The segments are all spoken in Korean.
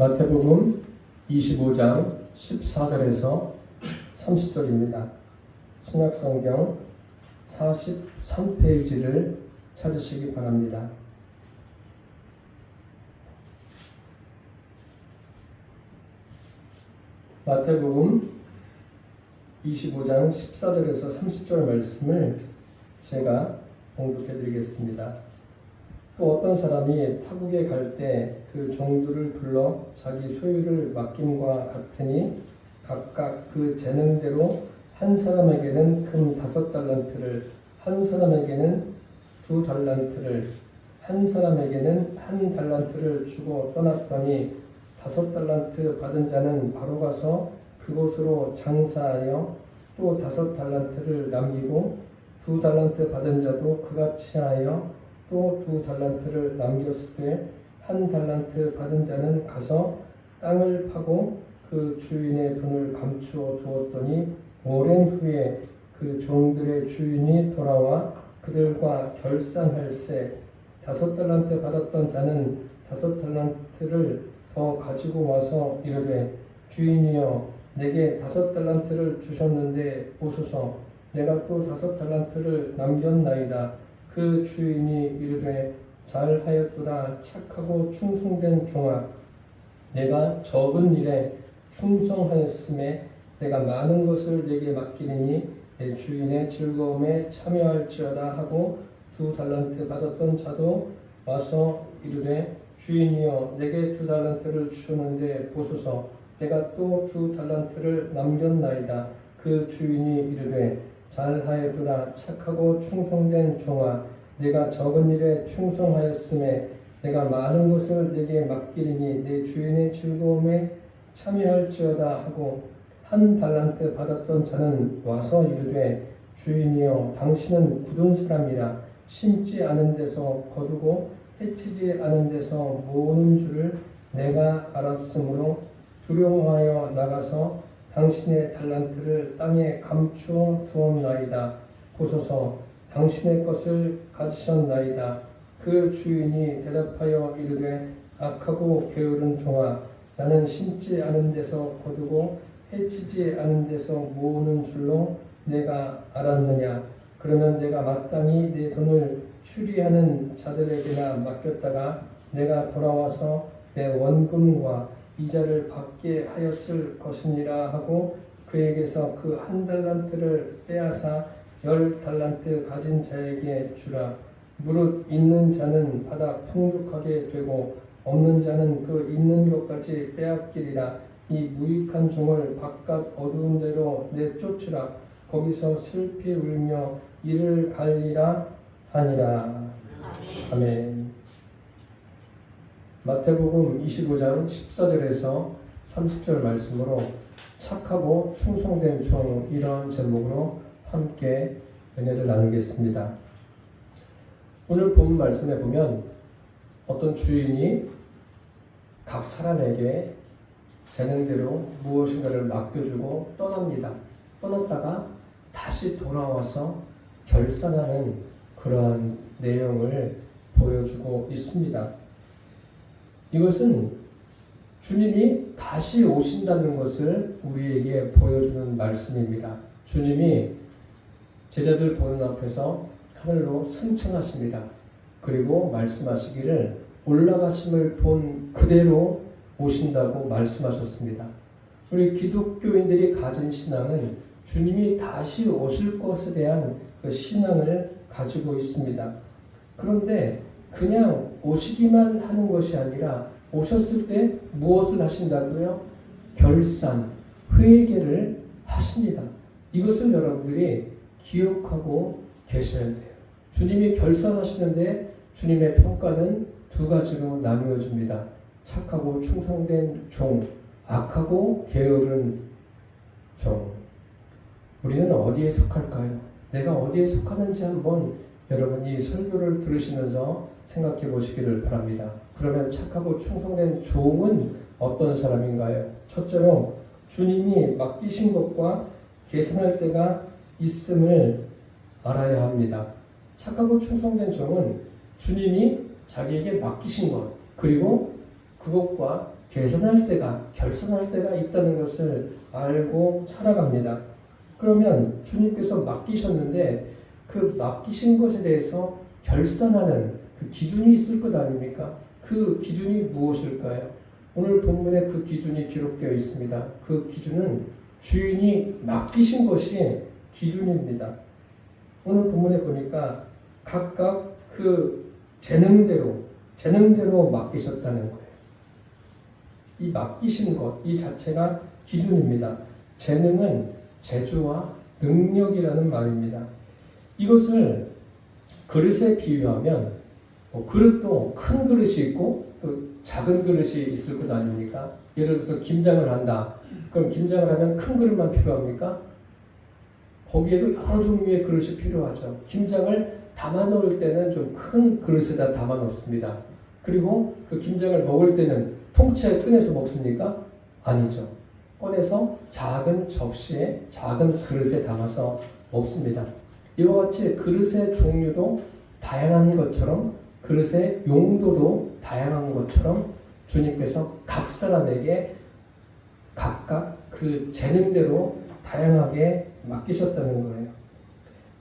마태복음 25장 14절에서 30절입니다. 신약성경 43페이지를 찾으시기 바랍니다. 마태복음 25장 14절에서 30절 말씀을 제가 봉독해 드리겠습니다. 또 어떤 사람이 타국에 갈 때 그 종들을 불러 자기 소유를 맡김과 같으니 각각 그 재능대로 한 사람에게는 금 5달란트를, 한 사람에게는 2달란트를, 한 사람에게는 1달란트를 주고 떠났더니 5달란트 받은 자는 바로 가서 그곳으로 장사하여 또 5달란트를 남기고 2달란트 받은 자도 그같이 하여 또 2달란트를 남겼으되 1달란트 받은 자는 가서 땅을 파고 그 주인의 돈을 감추어 두었더니 오랜 후에 그 종들의 주인이 돌아와 그들과 결산할세 5달란트 받았던 자는 5달란트를 더 가지고 와서 이르되 주인이여 내게 5달란트를 주셨는데 보소서 내가 또 5달란트를 남겼나이다. 그 주인이 이르되 잘하였도다 착하고 충성된 종아 내가 적은 일에 충성하였음에 내가 많은 것을 내게 맡기리니 내 주인의 즐거움에 참여할지어다 하고 2달란트 받았던 자도 와서 이르되 주인이여 내게 2달란트를 주셨는데 보소서 내가 또 2달란트를 남겼나이다. 그 주인이 이르되 잘하였도다 착하고 충성된 종아 내가 적은 일에 충성하였음에 내가 많은 것을 내게 맡기리니 내 주인의 즐거움에 참여할지어다 하고 1달란트 받았던 자는 와서 이르되 주인이여 당신은 굳은 사람이라 심지 않은 데서 거두고 해치지 않은 데서 모으는 줄을 내가 알았으므로 두려워하여 나가서 당신의 달란트를 땅에 감추어 두었나이다. 보소서 당신의 것을 가지셨나이다. 그 주인이 대답하여 이르되 악하고 게으른 종아 나는 심지 않은 데서 거두고 해치지 않은 데서 모으는 줄로 내가 알았느냐. 그러면 내가 마땅히 내 돈을 추리하는 자들에게나 맡겼다가 내가 돌아와서 내 원금과 이자를 받게 하였을 것이니라 하고 그에게서 그 1달란트를 빼앗아 10달란트 가진 자에게 주라. 무릇 있는 자는 받아 풍족하게 되고 없는 자는 그 있는 것까지 빼앗기리라. 이 무익한 종을 바깥 어두운 데로 내쫓으라. 거기서 슬피 울며 이를 갈리라 하니라. 아멘. 마태복음 25장 14절에서 30절 말씀으로 착하고 충성된 종 이런 제목으로 함께 은혜를 나누겠습니다. 오늘 본 말씀에 보면 어떤 주인이 각 사람에게 재능대로 무엇인가를 맡겨주고 떠납니다. 떠났다가 다시 돌아와서 결산하는 그러한 내용을 보여주고 있습니다. 이것은 주님이 다시 오신다는 것을 우리에게 보여주는 말씀입니다. 주님이 제자들 보는 앞에서 하늘로 승천하십니다. 그리고 말씀하시기를 올라가심을 본 그대로 오신다고 말씀하셨습니다. 우리 기독교인들이 가진 신앙은 주님이 다시 오실 것에 대한 그 신앙을 가지고 있습니다. 그런데 그냥 오시기만 하는 것이 아니라 오셨을 때 무엇을 하신다고요? 결산, 회개를 하십니다. 이것을 여러분들이 기억하고 계셔야 돼요. 주님이 결산하시는데 주님의 평가는 두 가지로 나누어집니다. 착하고 충성된 종, 악하고 게으른 종. 우리는 어디에 속할까요? 내가 어디에 속하는지 한번 여러분 이 설교를 들으시면서 생각해 보시기를 바랍니다. 그러면 착하고 충성된 종은 어떤 사람인가요? 첫째로 주님이 맡기신 것과 계산할 때가 있음을 알아야 합니다. 착하고 충성된 종은 주님이 자기에게 맡기신 것 그리고 그것과 결선할 때가 있다는 것을 알고 살아갑니다. 그러면 주님께서 맡기셨는데 그 맡기신 것에 대해서 결산하는 그 기준이 있을 것 아닙니까? 그 기준이 무엇일까요? 오늘 본문에 그 기준이 기록되어 있습니다. 그 기준은 주인이 맡기신 것이 기준입니다. 오늘 본문에 보니까 각각 그 재능대로 맡기셨다는 거예요. 이 맡기신 것, 이 자체가 기준입니다. 재능은 재주와 능력이라는 말입니다. 이것을 그릇에 비유하면 그릇도 큰 그릇이 있고 또 작은 그릇이 있을 것 아닙니까? 예를 들어서 김장을 한다. 그럼 김장을 하면 큰 그릇만 필요합니까? 거기에도 여러 종류의 그릇이 필요하죠. 김장을 담아 놓을 때는 좀 큰 그릇에다 담아 놓습니다. 그리고 그 김장을 먹을 때는 통째에 꺼내서 먹습니까? 아니죠. 꺼내서 작은 접시에 작은 그릇에 담아서 먹습니다. 이와 같이 그릇의 종류도 다양한 것처럼 그릇의 용도도 다양한 것처럼 주님께서 각 사람에게 각각 그 재능대로 다양하게 맡기셨다는 거예요.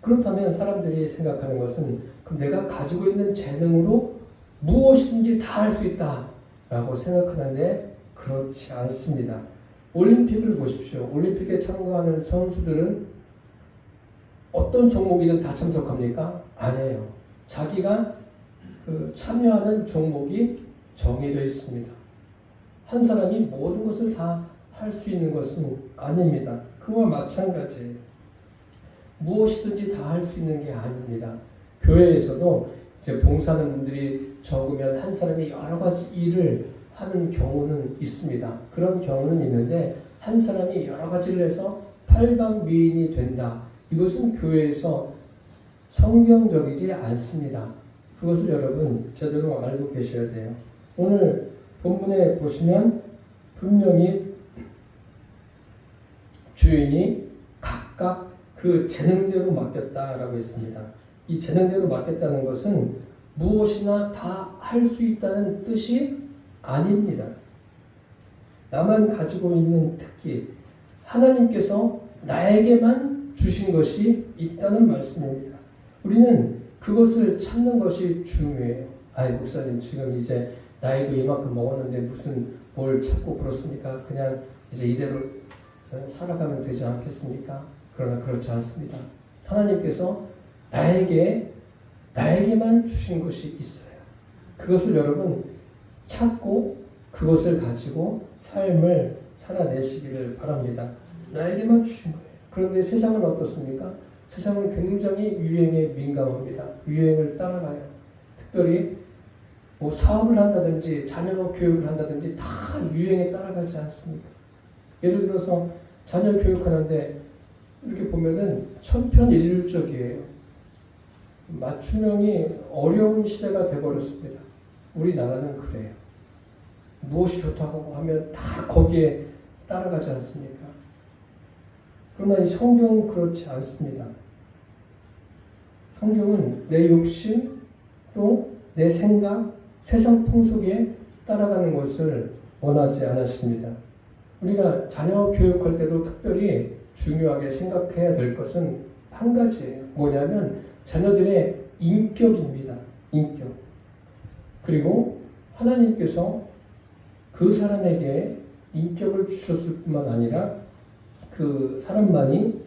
그렇다면 사람들이 생각하는 것은 그럼 내가 가지고 있는 재능으로 무엇이든지 다 할 수 있다 라고 생각하는데 그렇지 않습니다. 올림픽을 보십시오. 올림픽에 참가하는 선수들은 어떤 종목이든 다 참석합니까? 아니에요. 자기가 참여하는 종목이 정해져 있습니다. 한 사람이 모든 것을 다 할 수 있는 것은 아닙니다. 그와 마찬가지예요. 무엇이든지 다 할 수 있는 게 아닙니다. 교회에서도 이제 봉사하는 분들이 적으면 한 사람이 여러 가지 일을 하는 경우는 있습니다. 그런 경우는 있는데 한 사람이 여러 가지를 해서 팔방미인이 된다. 이것은 교회에서 성경적이지 않습니다. 그것을 여러분 제대로 알고 계셔야 돼요. 오늘 본문에 보시면 분명히 주인이 각각 그 재능대로 맡겼다라고 했습니다. 이 재능대로 맡겼다는 것은 무엇이나 다 할 수 있다는 뜻이 아닙니다. 나만 가지고 있는 특기, 하나님께서 나에게만 주신 것이 있다는 말씀입니다. 우리는 그것을 찾는 것이 중요해요. 아이 목사님 지금 이제 나이도 이만큼 먹었는데 무슨 뭘 찾고 그렇습니까? 그냥 이제 이대로 살아가면 되지 않겠습니까? 그러나 그렇지 않습니다. 하나님께서 나에게만 주신 것이 있어요. 그것을 여러분 찾고 그것을 가지고 삶을 살아내시기를 바랍니다. 나에게만 주신 거예요. 그런데 세상은 어떻습니까? 세상은 굉장히 유행에 민감합니다. 유행을 따라가요. 특별히 뭐 사업을 한다든지 자녀 교육을 한다든지 다 유행에 따라가지 않습니까? 예를 들어서 자녀 교육하는데 이렇게 보면은 천편일률적이에요. 맞춤형이 어려운 시대가 돼버렸습니다. 우리나라는 그래요. 무엇이 좋다고 하면 다 거기에 따라가지 않습니까? 그러나 이 성경은 그렇지 않습니다. 성경은 내 욕심 또 내 생각, 세상 풍속에 따라가는 것을 원하지 않으십니다. 우리가 자녀 교육할 때도 특별히 중요하게 생각해야 될 것은 한 가지예요. 뭐냐면 자녀들의 인격입니다. 인격. 그리고 하나님께서 그 사람에게 인격을 주셨을 뿐만 아니라 그 사람만이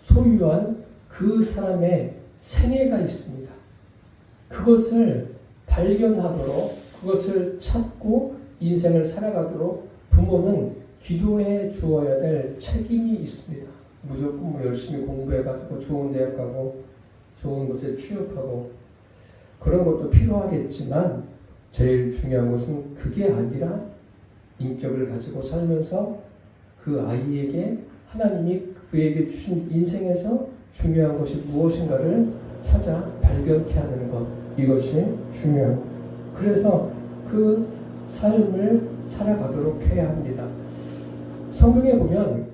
소유한 그 사람의 생애가 있습니다. 그것을 발견하도록 그것을 찾고 인생을 살아가도록 부모는 기도해 주어야 될 책임이 있습니다. 무조건 열심히 공부해가지고 좋은 대학 가고 좋은 곳에 취업하고 그런 것도 필요하겠지만 제일 중요한 것은 그게 아니라 인격을 가지고 살면서 그 아이에게 하나님이 그에게 주신 인생에서 중요한 것이 무엇인가를 찾아 발견케 하는 것, 이것이 중요합니다. 그래서 그 삶을 살아가도록 해야 합니다. 성경에 보면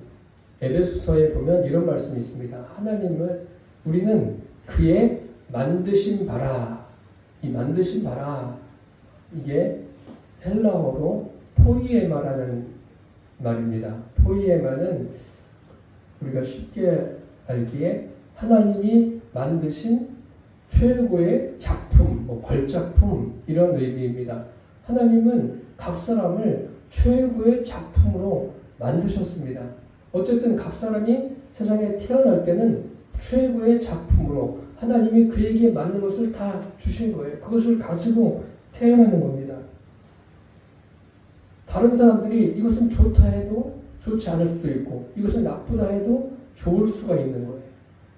에베소서에 보면 이런 말씀이 있습니다. 하나님은 우리는 그의 만드신 바라, 이 만드신 바라 이게 헬라어로 포이에마라는 말입니다. 포이에마는 우리가 쉽게 알기에 하나님이 만드신 최고의 작품, 걸작품 이런 의미입니다. 하나님은 각 사람을 최고의 작품으로 만드셨습니다. 어쨌든 각 사람이 세상에 태어날 때는 최고의 작품으로 하나님이 그에게 맞는 것을 다 주신 거예요. 그것을 가지고 태어나는 겁니다. 다른 사람들이 이것은 좋다 해도 좋지 않을 수도 있고 이것은 나쁘다 해도 좋을 수가 있는 거예요.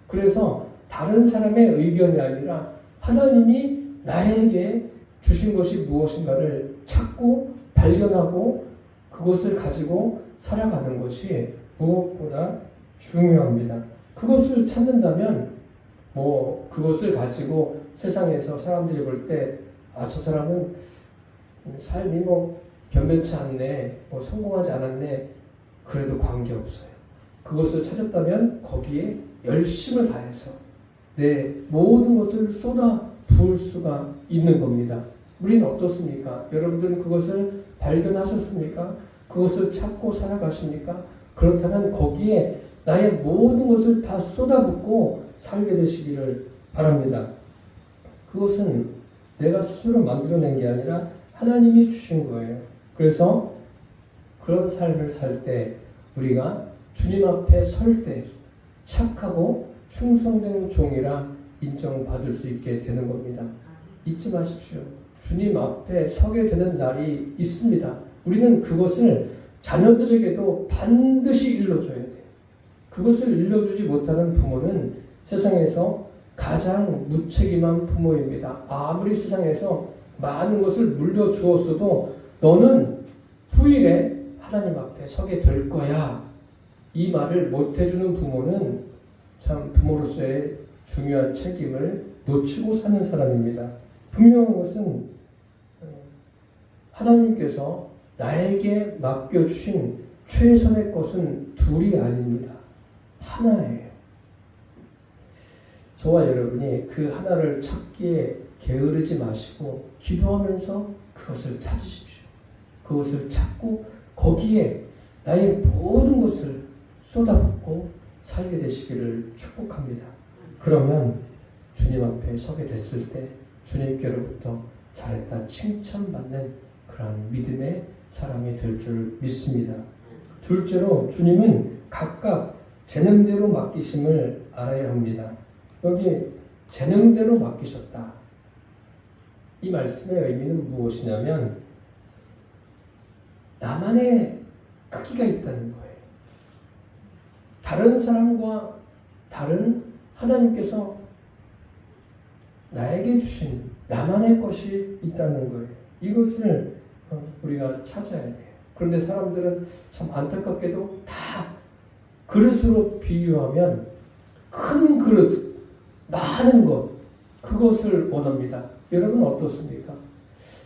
그래서 다른 사람의 의견이 아니라 하나님이 나에게 주신 것이 무엇인가를 찾고 발견하고 그것을 가지고 살아가는 것이 무엇보다 중요합니다. 그것을 찾는다면 그것을 가지고 세상에서 사람들이 볼 때 저 사람은 삶이 변변치 않네, 성공하지 않았네, 그래도 관계없어요. 그것을 찾았다면 거기에 열심을 다해서 내 모든 것을 쏟아 부을 수가 있는 겁니다. 우리는 어떻습니까? 여러분들은 그것을 발견하셨습니까? 그것을 찾고 살아가십니까? 그렇다면 거기에 나의 모든 것을 다 쏟아붓고 살게 되시기를 바랍니다. 그것은 내가 스스로 만들어낸 게 아니라 하나님이 주신 거예요. 그래서 그런 삶을 살 때 우리가 주님 앞에 설 때 착하고 충성된 종이라 인정받을 수 있게 되는 겁니다. 잊지 마십시오. 주님 앞에 서게 되는 날이 있습니다. 우리는 그것을 자녀들에게도 반드시 일러줘야 돼요. 그것을 일러주지 못하는 부모는 세상에서 가장 무책임한 부모입니다. 아무리 세상에서 많은 것을 물려주었어도 너는 후일에 하나님 앞에 서게 될 거야. 이 말을 못해주는 부모는 참 부모로서의 중요한 책임을 놓치고 사는 사람입니다. 분명한 것은 하나님께서 나에게 맡겨주신 최선의 것은 둘이 아닙니다. 하나예요. 저와 여러분이 그 하나를 찾기에 게으르지 마시고 기도하면서 그것을 찾으십시오. 그것을 찾고 거기에 나의 모든 것을 쏟아붓고 살게 되시기를 축복합니다. 그러면 주님 앞에 서게 됐을 때 주님께로부터 잘했다 칭찬받는 그런 믿음의 사람이 될 줄 믿습니다. 둘째로 주님은 각각 재능대로 맡기심을 알아야 합니다. 여기 재능대로 맡기셨다. 이 말씀의 의미는 무엇이냐면 나만의 크기가 있다는 거예요. 다른 사람과 다른 하나님께서 나에게 주신 나만의 것이 있다는 거예요. 이것을 우리가 찾아야 돼요. 그런데 사람들은 참 안타깝게도 다 그릇으로 비유하면 큰 그릇, 많은 것, 그것을 원합니다. 여러분 어떻습니까?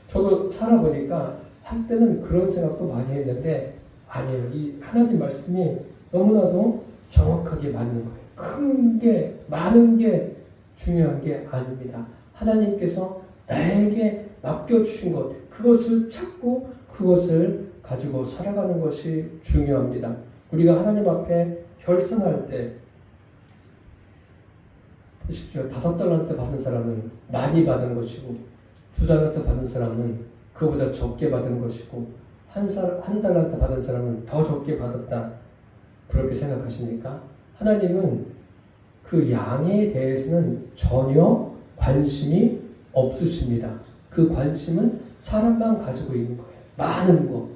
저도 살아보니까 한때는 그런 생각도 많이 했는데 아니에요. 이 하나님 말씀이 너무나도 정확하게 맞는 거예요. 큰 게, 많은 게 중요한 게 아닙니다. 하나님께서 나에게 맡겨주신 것, 그것을 찾고 그것을 가지고 살아가는 것이 중요합니다. 우리가 하나님 앞에 결산할 때 보십시오. 5달란트 받은 사람은 많이 받은 것이고 2달란트 받은 사람은 그보다 적게 받은 것이고 한 달란트 받은 사람은 더 적게 받았다. 그렇게 생각하십니까? 하나님은 그 양에 대해서는 전혀 관심이 없으십니다. 그 관심은 사람만 가지고 있는 거예요. 많은 거,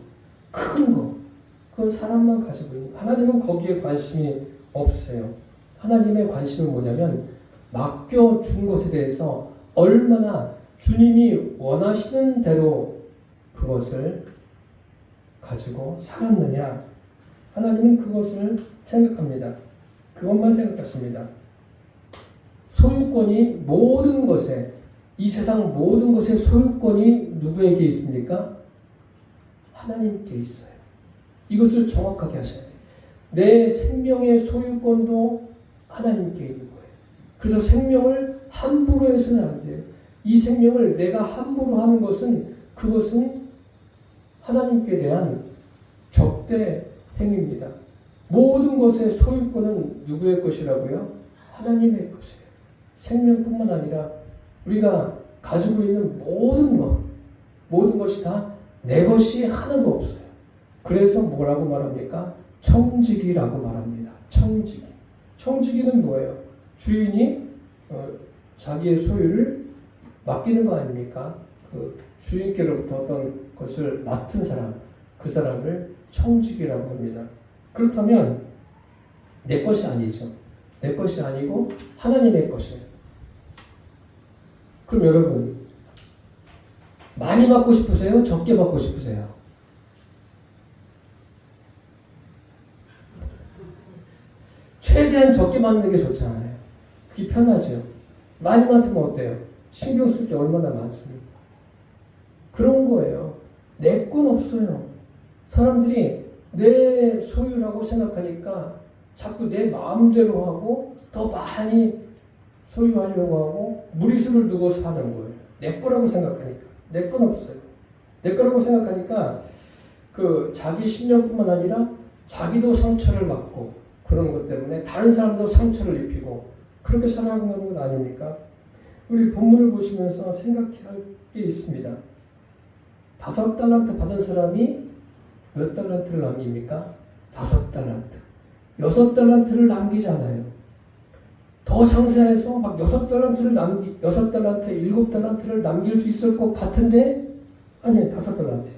큰 거, 그건 사람만 가지고 있는 거예요. 하나님은 거기에 관심이 없으세요. 하나님의 관심은 뭐냐면 맡겨준 것에 대해서 얼마나 주님이 원하시는 대로 그것을 가지고 살았느냐. 하나님은 그것을 생각합니다. 그것만 생각하십니다. 소유권이 모든 것에, 이 세상 모든 것의 소유권이 누구에게 있습니까? 하나님께 있어요. 이것을 정확하게 하셔야 돼요. 내 생명의 소유권도 하나님께 있는 거예요. 그래서 생명을 함부로 해서는 안 돼요. 이 생명을 내가 함부로 하는 것은 그것은 하나님께 대한 적대 행위입니다. 모든 것의 소유권은 누구의 것이라고요? 하나님의 것이에요. 생명뿐만 아니라 우리가 가지고 있는 모든 것이 다 내 것이 하나도 없어요. 그래서 뭐라고 말합니까? 청지기라고 말합니다. 청지기. 청지기는 뭐예요? 주인이 자기의 소유를 맡기는 거 아닙니까? 그 주인께로부터 어떤 것을 맡은 사람, 그 사람을 청지기라고 합니다. 그렇다면 내 것이 아니죠. 내 것이 아니고 하나님의 것이에요. 그럼 여러분, 많이 받고 싶으세요? 적게 받고 싶으세요? 최대한 적게 받는 게 좋잖아요. 그게 편하죠. 많이 맡으면 어때요? 신경 쓸 게 얼마나 많습니까? 그런 거예요. 내 건 없어요. 사람들이 내 소유라고 생각하니까 자꾸 내 마음대로 하고 더 많이 소유하려고 하고 무리수를 두고 사는 거예요. 내 거라고 생각하니까. 내 건 없어요. 내 거라고 생각하니까 그 자기 심령뿐만 아니라 자기도 상처를 받고 그런 것 때문에 다른 사람도 상처를 입히고 그렇게 살아가는 것 아닙니까? 우리 본문을 보시면서 생각해야 할 게 있습니다. 5달란트 받은 사람이 몇 달란트를 남깁니까? 5달란트. 6달란트를 남기잖아요. 더 상세해서 막 6달란트, 7달란트를 남길 수 있을 것 같은데 아니에요. 5달란트.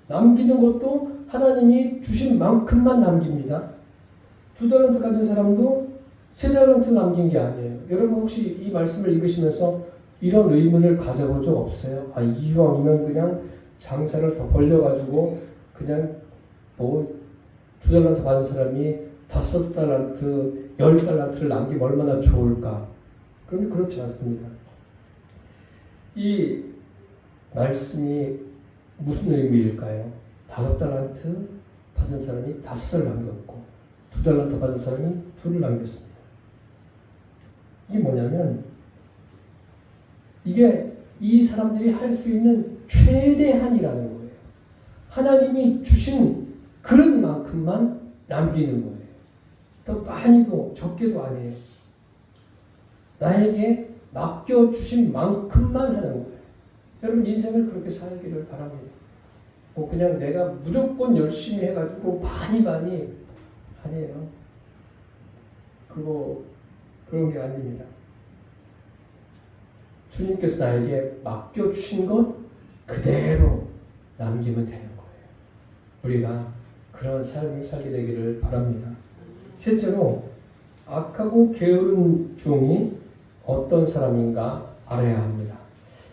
남기는 것도 하나님이 주신 만큼만 남깁니다. 2달란트 가진 사람도 3달란트 남긴 게 아니에요. 여러분 혹시 이 말씀을 읽으시면서 이런 의문을 가져본 적 없어요? 아, 이왕이면 그냥 장사를 더 벌려가지고 그냥 2달란트 받은 사람이 5달란트, 10달란트를 남기면 얼마나 좋을까? 그런데 그렇지 않습니다. 이 말씀이 무슨 의미일까요? 5달란트 받은 사람이 5을 남겼고 2달란트 받은 사람이 2를 남겼습니다. 이게 뭐냐면 이게 이 사람들이 할 수 있는 최대한이라는 거예요. 하나님이 주신 그릇만큼만 남기는 거예요. 더 많이도 적게도 아니에요. 나에게 맡겨주신 만큼만 하는 거예요. 여러분 인생을 그렇게 살기를 바랍니다. 뭐 그냥 내가 무조건 열심히 해가지고 많이 아니에요. 그런 게 아닙니다. 주님께서 나에게 맡겨주신 것 그대로 남기면 되는 거예요. 우리가 그런 삶을 살게 되기를 바랍니다. 셋째로 악하고 게으른 종이 어떤 사람인가 알아야 합니다.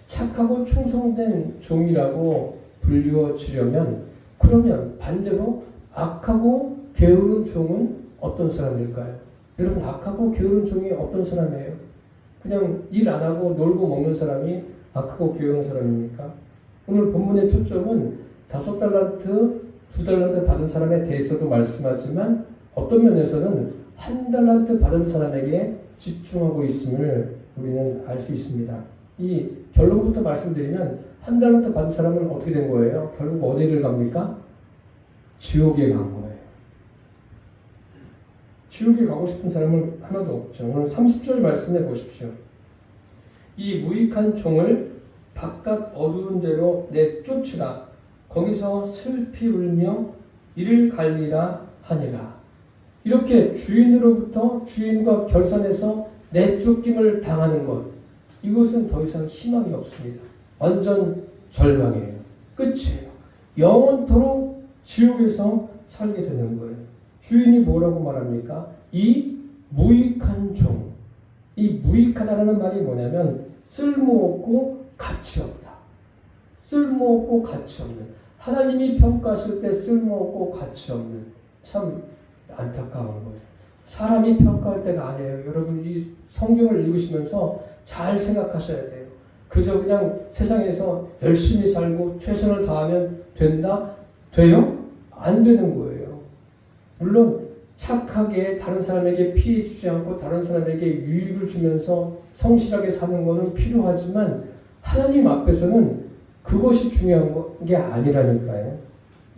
착하고 충성된 종이라고 불리워지려면 그러면 반대로 악하고 게으른 종은 어떤 사람일까요? 여러분 악하고 게으른 종이 어떤 사람이에요? 그냥 일 안 하고 놀고 먹는 사람이 악하고 게으른 사람입니까? 오늘 본문의 초점은 5달란트, 2달란트 받은 사람에 대해서도 말씀하지만 어떤 면에서는 1달란트 받은 사람에게 집중하고 있음을 우리는 알 수 있습니다. 이 결론부터 말씀드리면 1달란트 받은 사람은 어떻게 된 거예요? 결국 어디를 갑니까? 지옥에 간 거예요. 지옥에 가고 싶은 사람은 하나도 없죠. 오늘 30절 말씀해 보십시오. 이 무익한 종을 바깥 어두운 데로 내쫓으라. 거기서 슬피 울며 이를 갈리라 하니라. 이렇게 주인으로부터 주인과 결산해서 내쫓김을 당하는 것, 이것은 더 이상 희망이 없습니다. 완전 절망이에요. 끝이에요. 영원토록 지옥에서 살게 되는 거예요. 주인이 뭐라고 말합니까? 이 무익한 종. 이 무익하다라는 말이 뭐냐면 쓸모없고 가치 없다. 쓸모없고 가치 없는. 하나님이 평가하실 때 쓸모없고 가치 없는. 참 안타까운 거예요. 사람이 평가할 때가 아니에요. 여러분 이 성경을 읽으시면서 잘 생각하셔야 돼요. 그저 그냥 세상에서 열심히 살고 최선을 다하면 된다? 돼요? 안 되는 거예요. 물론 착하게 다른 사람에게 피해 주지 않고 다른 사람에게 유익을 주면서 성실하게 사는 것은 필요하지만 하나님 앞에서는 그것이 중요한 게 아니라니까요.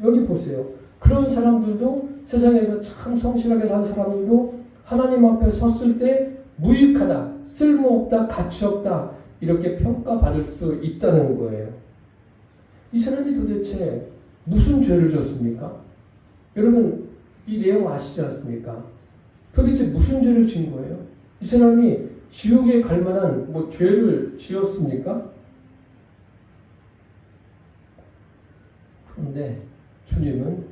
여기 보세요. 그런 사람들도 세상에서 참 성실하게 산 사람들도 하나님 앞에 섰을 때 무익하다, 쓸모없다, 가치없다 이렇게 평가받을 수 있다는 거예요. 이 사람이 도대체 무슨 죄를 졌습니까? 여러분 이 내용 아시지 않습니까? 도대체 무슨 죄를 진 거예요? 이 사람이 지옥에 갈 만한 죄를 지었습니까? 그런데 주님은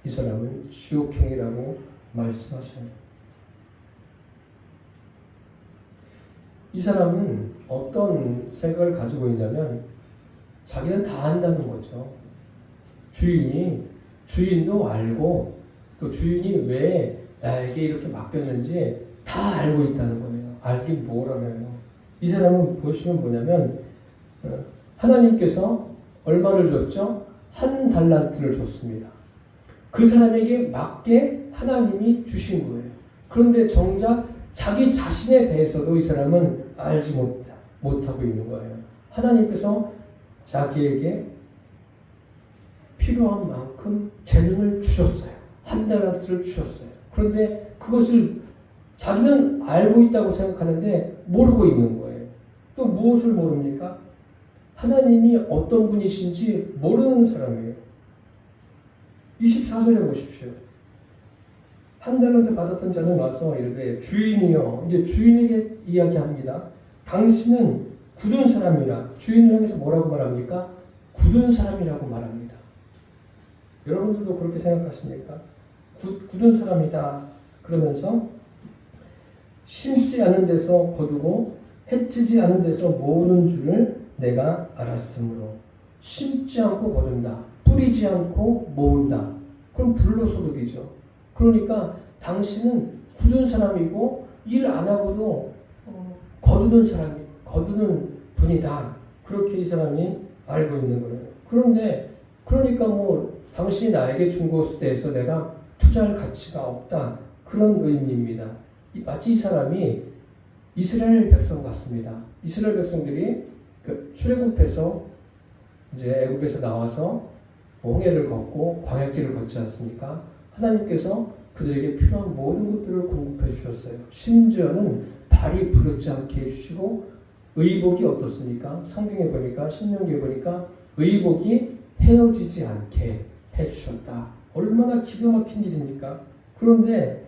이 사람은 지옥행이라고 말씀하셔요. 이 사람은 어떤 생각을 가지고 있냐면 자기는 다 안다는 거죠. 주인도 알고 또 주인이 왜 나에게 이렇게 맡겼는지 다 알고 있다는 거예요. 알긴 뭐라며요. 이 사람은 보시면 뭐냐면 하나님께서 얼마를 줬죠? 1달란트를 줬습니다. 그 사람에게 맞게 하나님이 주신 거예요. 그런데 정작 자기 자신에 대해서도 이 사람은 알지 못하고 있는 거예요. 하나님께서 자기에게 필요한 만큼 재능을 주셨어요. 1달란트를 주셨어요. 그런데 그것을 자기는 알고 있다고 생각하는데 모르고 있는 거예요. 또 무엇을 모릅니까? 하나님이 어떤 분이신지 모르는 사람이에요. 24절에 보십시오. 1달란트 받았던 자는 와서 이르되 주인이여, 이제 주인에게 이야기합니다. 당신은 굳은 사람이라. 주인을 향해서 뭐라고 말합니까? 굳은 사람이라고 말합니다. 여러분들도 그렇게 생각하십니까? 굳은 사람이다 그러면서 심지 않은 데서 거두고 해치지 않은 데서 모으는 줄을 내가 알았으므로. 심지 않고 거둔다, 뿌리지 않고 모은다. 그럼 불로소득이죠. 그러니까 당신은 굳은 사람이고 일 안 하고도 거두는 분이다. 그렇게 이 사람이 알고 있는 거예요. 그러니까 당신이 나에게 준 것에 대해서 내가 투자할 가치가 없다. 그런 의미입니다. 마치 이 사람이 이스라엘 백성 같습니다. 이스라엘 백성들이 출애굽해서 이제 애굽에서 나와서 홍해를 걷고 광야길을 걷지 않습니까? 하나님께서 그들에게 필요한 모든 것들을 공급해 주셨어요. 심지어는 발이 부르지 않게 해주시고 의복이 어떻습니까? 성경에 보니까 신명기에 보니까 의복이 헤어지지 않게 해주셨다. 얼마나 기가 막힌 일입니까? 그런데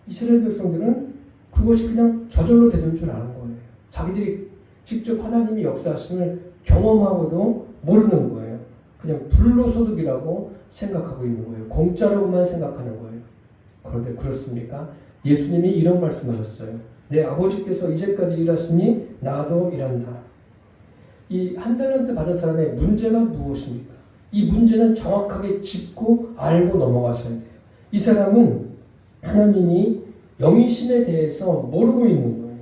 이스라엘 백성들은 그것이 그냥 저절로 되는 줄 아는 거예요. 자기들이 직접 하나님이 역사하심을 경험하고도 모르는 거예요. 그냥 불로소득이라고 생각하고 있는 거예요. 공짜라고만 생각하는 거예요. 그런데 그렇습니까? 예수님이 이런 말씀하셨어요. 내 아버지께서 이제까지 일하시니 나도 일한다. 이 1달란트 받은 사람의 문제가 무엇입니까? 이 문제는 정확하게 짚고 알고 넘어가셔야 돼요. 이 사람은 하나님이 영이심에 대해서 모르고 있는 거예요.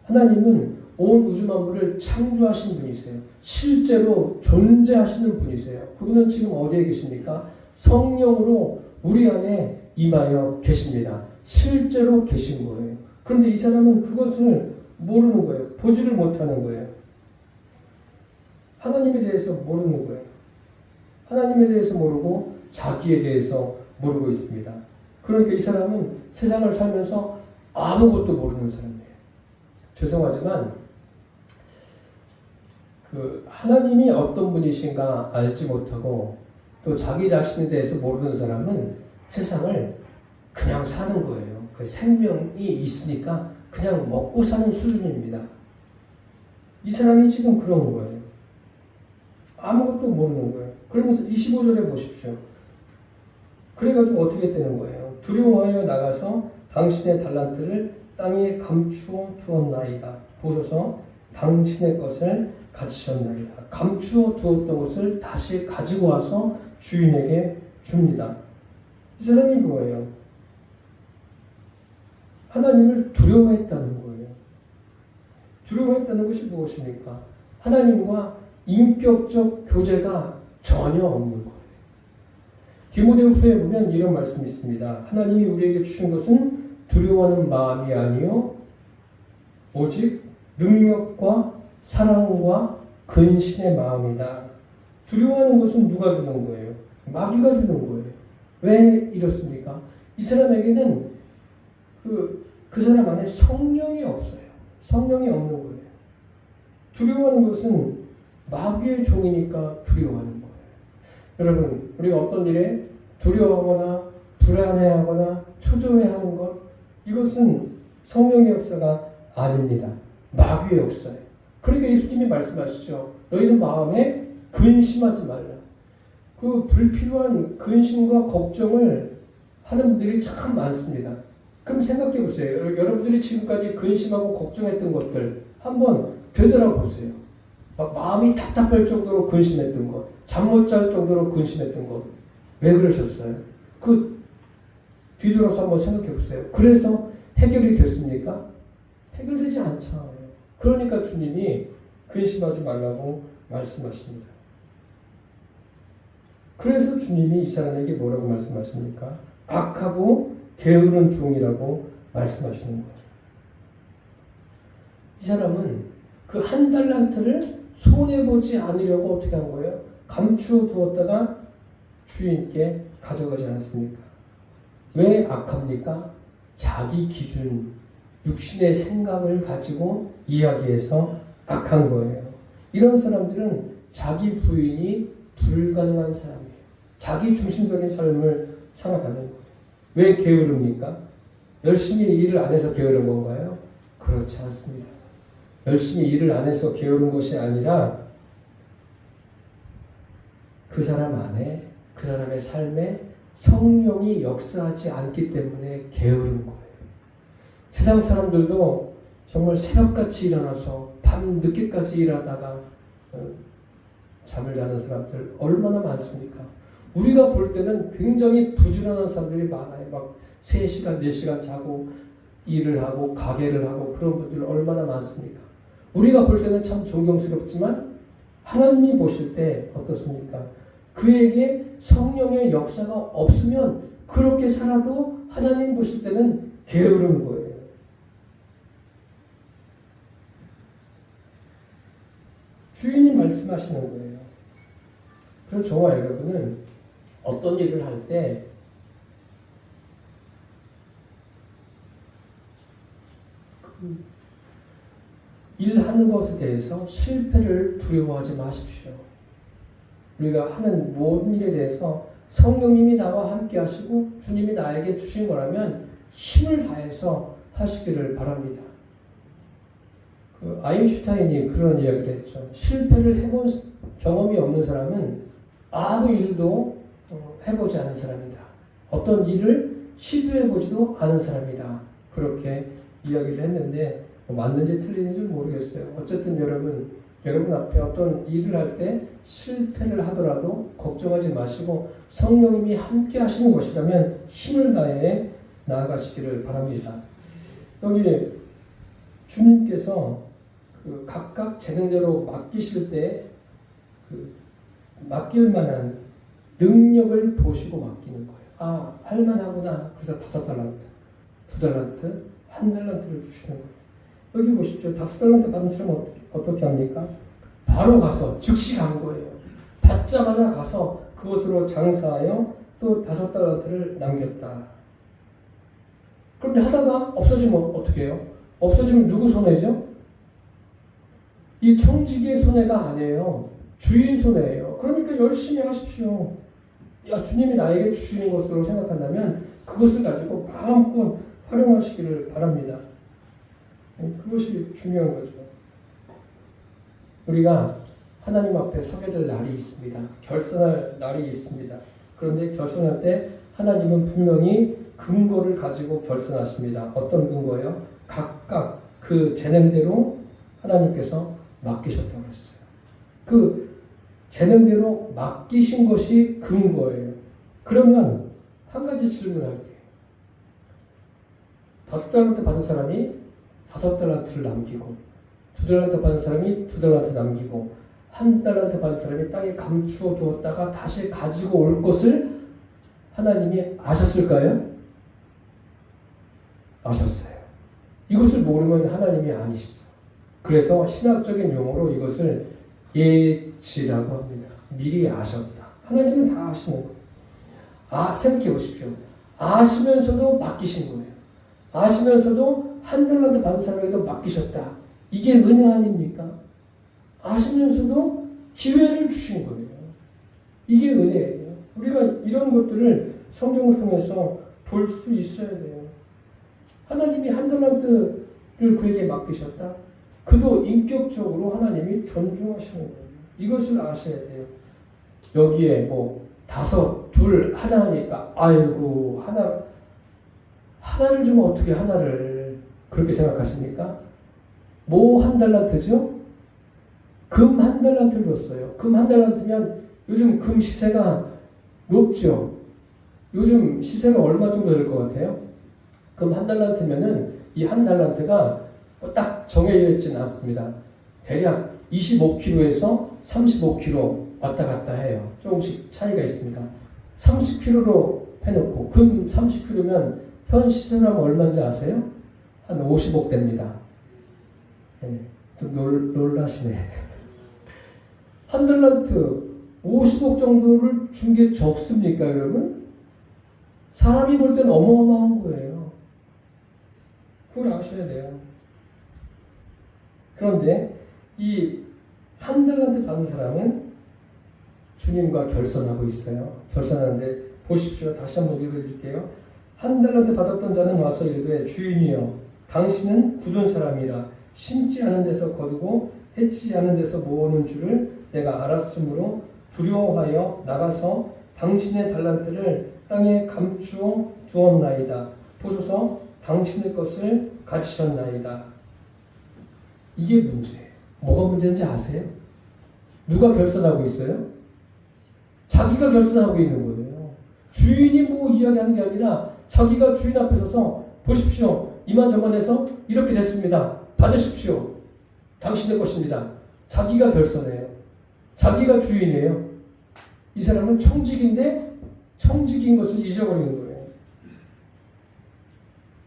하나님은 온 우주 만물을 창조하신 분이세요. 실제로 존재하시는 분이세요. 그분은 지금 어디에 계십니까? 성령으로 우리 안에 임하여 계십니다. 실제로 계신 거예요. 그런데 이 사람은 그것을 모르는 거예요. 보지를 못하는 거예요. 하나님에 대해서 모르는 거예요. 하나님에 대해서 모르고 자기에 대해서 모르고 있습니다. 그러니까 이 사람은 세상을 살면서 아무것도 모르는 사람이에요. 죄송하지만 하나님이 어떤 분이신가 알지 못하고 또 자기 자신에 대해서 모르는 사람은 세상을 그냥 사는 거예요. 그 생명이 있으니까 그냥 먹고 사는 수준입니다. 이 사람이 지금 그런 거예요. 아무것도 모르는 거예요. 그러면서 25절에 보십시오. 그래가지고 어떻게 되는 거예요? 두려워하여 나가서 당신의 달란트를 땅에 감추어 두었나이다. 보소서 당신의 것을 가지셨나이다. 감추어 두었던 것을 다시 가지고 와서 주인에게 줍니다. 이 사람이 뭐예요? 하나님을 두려워했다는 거예요. 두려워했다는 것이 무엇입니까? 하나님과 인격적 교제가 전혀 없는 거예요. 디모데후서에 보면 이런 말씀이 있습니다. 하나님이 우리에게 주신 것은 두려워하는 마음이 아니요 오직 능력과 사랑과 근신의 마음이다. 두려워하는 것은 누가 주는 거예요? 마귀가 주는 거예요. 왜 이렇습니까? 이 사람에게는 그 사람 안에 성령이 없어요. 성령이 없는 거예요. 두려워하는 것은 마귀의 종이니까 두려워하는 거예요. 여러분, 우리가 어떤 일에 두려워하거나 불안해하거나 초조해하는 것, 이것은 성령의 역사가 아닙니다. 마귀의 역사예요. 그러니까 예수님이 말씀하시죠. 너희는 마음에 근심하지 말라. 그 불필요한 근심과 걱정을 하는 분들이 참 많습니다. 그럼 생각해 보세요. 여러분들이 지금까지 근심하고 걱정했던 것들 한번 되돌아보세요. 막 마음이 답답할 정도로 근심했던 것, 잠 못 잘 정도로 근심했던 것, 왜 그러셨어요? 그 뒤돌아서 한번 생각해 보세요. 그래서 해결이 됐습니까? 해결되지 않잖아요. 그러니까 주님이 근심하지 말라고 말씀하십니다. 그래서 주님이 이 사람에게 뭐라고 말씀하십니까? 악하고 게으른 종이라고 말씀하시는 거예요. 이 사람은 그 한 달란트를 손해보지 않으려고 어떻게 한 거예요? 감추어 두었다가 주인께 가져가지 않습니까? 왜 악합니까? 자기 기준, 육신의 생각을 가지고 이야기해서 악한 거예요. 이런 사람들은 자기 부인이 불가능한 사람이에요. 자기 중심적인 삶을 살아가는 거예요. 왜 게으릅니까? 열심히 일을 안 해서 게으른 건가요? 그렇지 않습니다. 열심히 일을 안 해서 게으른 것이 아니라 그 사람 안에, 그 사람의 삶에 성령이 역사하지 않기 때문에 게으른 거예요. 세상 사람들도 정말 새벽같이 일어나서 밤 늦게까지 일하다가 잠을 자는 사람들 얼마나 많습니까? 우리가 볼 때는 굉장히 부지런한 사람들이 많아요. 막 3시간, 4시간 자고 일을 하고 가게를 하고 그런 분들 얼마나 많습니까? 우리가 볼 때는 참 존경스럽지만 하나님이 보실 때 어떻습니까? 그에게 성령의 역사가 없으면 그렇게 살아도 하나님 보실 때는 게으른 거예요. 주인이 말씀하시는 거예요. 그래서 저와 여러분은 어떤 일을 할 때 일하는 것에 대해서 실패를 두려워하지 마십시오. 우리가 하는 모든 일에 대해서 성령님이 나와 함께 하시고 주님이 나에게 주신 거라면 힘을 다해서 하시기를 바랍니다. 아인슈타인이 그런 이야기를 했죠. 실패를 해본 경험이 없는 사람은 아무 일도 해보지 않은 사람이다. 어떤 일을 시도해보지도 않은 사람이다. 그렇게 이야기를 했는데 맞는지 틀린지 모르겠어요. 어쨌든 여러분 앞에 어떤 일을 할 때 실패를 하더라도 걱정하지 마시고 성령님이 함께 하시는 것이라면 힘을 다해 나아가시기를 바랍니다. 여기 주님께서 각각 재능대로 맡기실 때 맡길 만한 능력을 보시고 맡기는 거예요. 아, 할만하구나. 그래서 5달란트, 2달란트, 1달란트를 주시는 거예요. 여기 보십시오. 5달란트 받은 사람은 어떻게 합니까? 바로 가서 즉시 간 거예요. 받자마자 가서 그것으로 장사하여 또 5달란트를 남겼다. 그런데 하다가 없어지면 어떻게 해요? 없어지면 누구 손해죠? 이 청지기의 손해가 아니에요. 주인 손해예요. 그러니까 열심히 하십시오. 야, 주님이 나에게 주시는 것으로 생각한다면 그것을 가지고 마음껏 활용하시기를 바랍니다. 그것이 중요한 거죠. 우리가 하나님 앞에 서게 될 날이 있습니다. 결산할 날이 있습니다. 그런데 결산할 때 하나님은 분명히 근거를 가지고 결산하십니다. 어떤 근거예요? 각각 그 재능대로 하나님께서 맡기셨다고 했어요. 그 재능대로 맡기신 것이 근거예요. 그러면 한 가지 질문할게요. 5달란트 받은 사람이 5달란트를 남기고 2달란트 받은 사람이 2달란트 남기고 1달란트 받은 사람이 땅에 감추어 두었다가 다시 가지고 올 것을 하나님이 아셨을까요? 아셨어요. 이것을 모르면 하나님이 아니시죠. 그래서 신학적인 용어로 이것을 예지라고 합니다. 미리 아셨다. 하나님은 다 아시는 거예요. 생각해 보십시오. 아시면서도 맡기신 거예요. 아시면서도 한 달란트 받은 사람에게도 맡기셨다. 이게 은혜 아닙니까? 아시면서도 기회를 주신 거예요. 이게 은혜예요. 우리가 이런 것들을 성경을 통해서 볼 수 있어야 돼요. 하나님이 한 달란트를 그에게 맡기셨다. 그도 인격적으로 하나님이 존중하시는 거예요. 이것을 아셔야 돼요. 여기에 뭐 5, 2 하나 하니까 아이고 하나를 주면 어떻게 하나를 그렇게 생각하십니까? 뭐 한 달란트죠? 금 한 달란트를 줬어요. 금 한 달란트면 요즘 금 시세가 높죠. 요즘 시세가 얼마 정도 될 것 같아요? 금 한 달란트면은 이 한 달란트가 딱 정해져 있지는 않습니다. 대략 25kg에서 35kg 왔다 갔다 해요. 조금씩 차이가 있습니다. 30kg로 해놓고 금 30kg면 현 시세로 하면 얼마인지 아세요? 한 50억 됩니다. 네, 좀 놀라시네. 한 달란트 50억 정도를 준 게 적습니까, 여러분? 사람이 볼 땐 어마어마한 거예요. 그걸 아셔야 돼요. 그런데 이 한 달란트 받은 사람은 주님과 결선하고 있어요. 결선하는데 보십시오. 다시 한번 읽어드릴게요. 한 달란트 받았던 자는 와서 이르되 주인이여 당신은 굳은 사람이라 심지 않은 데서 거두고 해치지 않은 데서 모으는 줄을 내가 알았으므로 두려워하여 나가서 당신의 달란트를 땅에 감추어 두었나이다. 보소서 당신의 것을 가지셨나이다. 이게 문제예요. 뭐가 문제인지 아세요? 누가 결선하고 있어요? 자기가 결선하고 있는 거예요. 주인이 뭐 이야기하는 게 아니라 자기가 주인 앞에 서서 보십시오. 이만저만해서 이렇게 됐습니다. 받으십시오. 당신의 것입니다. 자기가 결선해요. 자기가 주인이에요. 이 사람은 청직인데 청직인 것을 잊어버리는 거예요.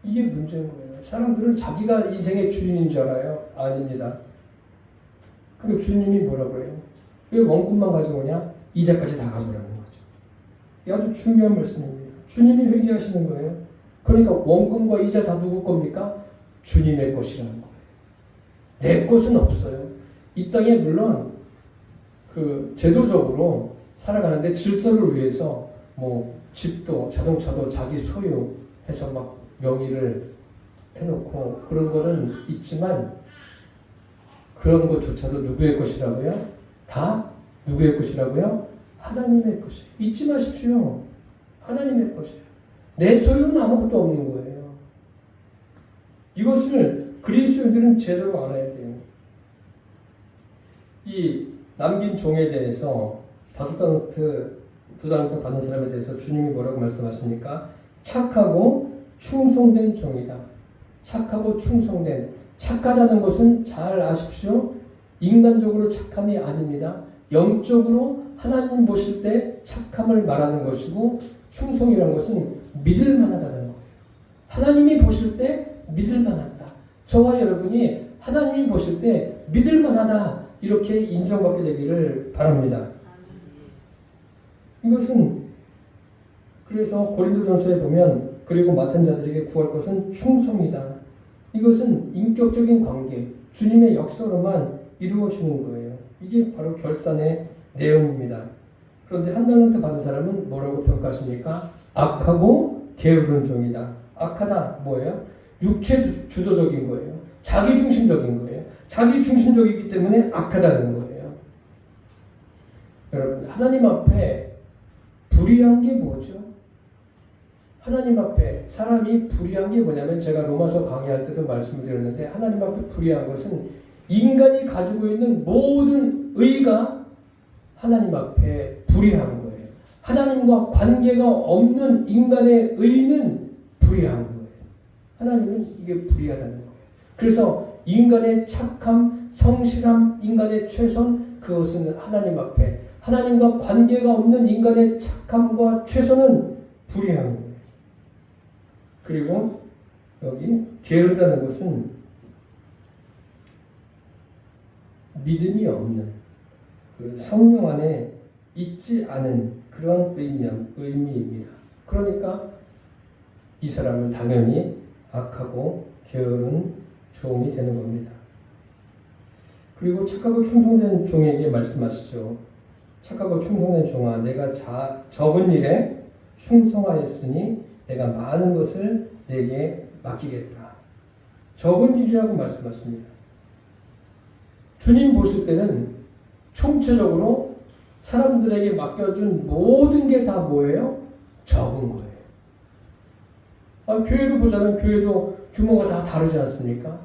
이게 문제인 거예요. 사람들은 자기가 인생의 주인인 줄 알아요. 아닙니다. 그리고 주님이 뭐라고 해요? 왜 원금만 가져오냐? 이자까지 다 가져오라는 거죠. 이게 아주 중요한 말씀입니다. 주님이 회개하시는 거예요. 그러니까 원금과 이자 다 누구 겁니까? 주님의 것이라는 거예요. 내 것은 없어요. 이 땅에 물론 그 제도적으로 살아가는데 질서를 위해서 뭐 집도 자동차도 자기 소유해서 막 명의를 해놓고 그런 거는 있지만 그런 것조차도 누구의 것이라고요? 다 누구의 것이라고요? 하나님의 것이에요. 잊지 마십시오. 하나님의 것이에요. 내 소유는 아무것도 없는 거예요. 이것을 그리스도인들은 제대로 알아야 돼요. 이 남긴 종에 대해서 5달란트, 2달란트 받은 사람에 대해서 주님이 뭐라고 말씀하십니까? 착하고 충성된 종이다. 착하고 충성된. 착하다는 것은 잘 아십시오. 인간적으로 착함이 아닙니다. 영적으로 하나님 보실 때 착함을 말하는 것이고 충성이라는 것은 믿을 만하다는 거예요. 하나님이 보실 때 믿을 만하다. 저와 여러분이 하나님이 보실 때 믿을 만하다. 이렇게 인정받게 되기를 바랍니다. 이것은 그래서 고린도전서에 보면 그리고 맡은 자들에게 구할 것은 충성이다. 이것은 인격적인 관계, 주님의 역사로만 이루어지는 거예요. 이게 바로 결산의 내용입니다. 그런데 한 달란트 받은 사람은 뭐라고 평가하십니까? 악하고 게으른 종이다. 악하다 뭐예요? 육체 주도적인 거예요. 자기 중심적인 거예요. 자기 중심적이기 때문에 악하다는 거예요. 여러분, 하나님 앞에 불의한 게 뭐죠? 하나님 앞에 사람이 불의한 게 뭐냐면 제가 로마서 강의할 때도 말씀을 드렸는데 하나님 앞에 불의한 것은 인간이 가지고 있는 모든 의가 하나님 앞에 불의한 거예요. 하나님과 관계가 없는 인간의 의는 불의한 거예요. 하나님은 이게 불의하다는 거예요. 그래서 인간의 착함, 성실함, 인간의 최선 그것은 하나님 앞에 하나님과 관계가 없는 인간의 착함과 최선은 불의한 거예요. 그리고 여기 게으르다는 것은 믿음이 없는 그 성령 안에 있지 않은 그런 의미입니다. 그러니까 이 사람은 당연히 악하고 게으른 종이 되는 겁니다. 그리고 착하고 충성된 종에게 말씀하시죠. 착하고 충성된 종아, 내가 적은 일에 충성하였으니 내가 많은 것을 내게 맡기겠다. 적은 일이라고 말씀하십니다. 주님 보실 때는 총체적으로 사람들에게 맡겨준 모든 게 다 뭐예요? 적은 거예요. 교회로 보자면 교회도 규모가 다 다르지 않습니까?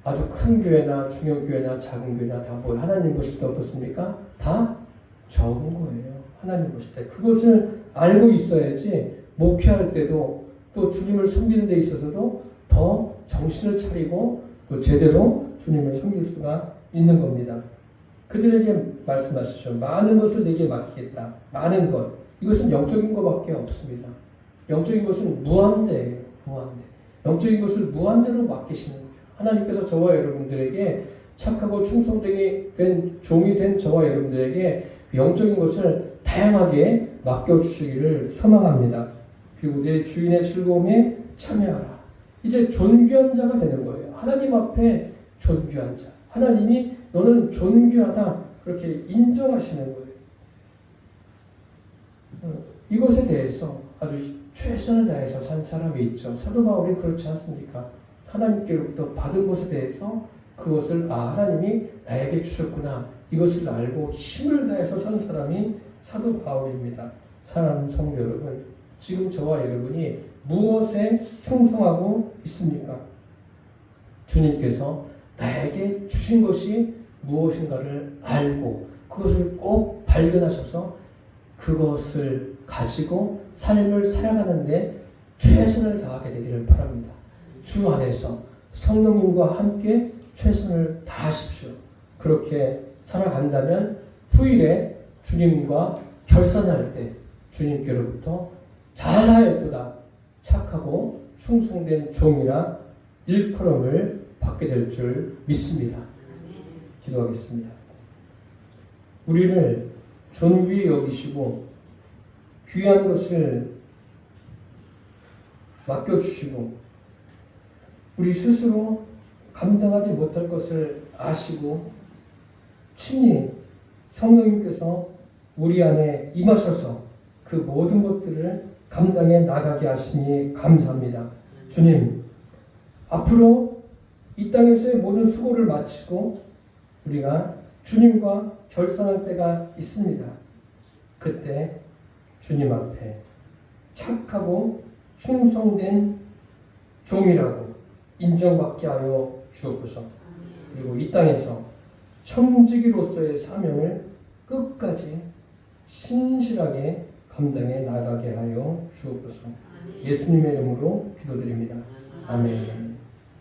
아주 큰 교회나 중형교회나 작은 교회나 다 뭐 하나님 보실 때 어떻습니까? 다 적은 거예요. 하나님 보실 때. 그것을 알고 있어야지 목회할 때도 또 주님을 섬기는 데 있어서도 더 정신을 차리고 또 제대로 주님을 섬길 수가 있는 겁니다. 그들에게 말씀하시죠. 많은 것을 내게 맡기겠다. 많은 것. 이것은 영적인 것밖에 없습니다. 영적인 것은 무한대예요. 무한대. 영적인 것을 무한대로 맡기시는 거예요. 하나님께서 저와 여러분들에게 착하고 충성된 종이 된 저와 여러분들에게 영적인 것을 다양하게 맡겨주시기를 소망합니다. 그리고 내 주인의 즐거움에 참여하라. 이제 존귀한 자가 되는 거예요. 하나님 앞에 존귀한 자. 하나님이 너는 존귀하다. 그렇게 인정하시는 거예요. 이것에 대해서 아주 최선을 다해서 산 사람이 있죠. 사도 바울이 그렇지 않습니까? 하나님께로부터 받은 것에 대해서 그것을 하나님이 나에게 주셨구나. 이것을 알고 힘을 다해서 산 사람이 사도 바울입니다. 사랑하는 성도 여러분, 지금 저와 여러분이 무엇에 충성하고 있습니까? 주님께서 나에게 주신 것이 무엇인가를 알고 그것을 꼭 발견하셔서 그것을 가지고 삶을 살아가는데 최선을 다하게 되기를 바랍니다. 주 안에서 성령님과 함께 최선을 다하십시오. 그렇게 살아간다면 후일에 주님과 결산할 때 주님께로부터 잘하였도다 착하고 충성된 종이라 일컬음을 받게 될 줄 믿습니다. 기도하겠습니다. 우리를 존귀히 여기시고 귀한 것을 맡겨주시고 우리 스스로 감당하지 못할 것을 아시고 친히 성령님께서 우리 안에 임하셔서 그 모든 것들을 감당해 나가게 하시니 감사합니다. 주님, 앞으로 이 땅에서의 모든 수고를 마치고 우리가 주님과 결산할 때가 있습니다. 그때 주님 앞에 착하고 충성된 종이라고 인정받게 하여 주옵소서. 그리고 이 땅에서 청지기로서의 사명을 끝까지 신실하게 감당해 나가게 하여 주옵소서. 예수님의 이름으로 기도드립니다. 아멘.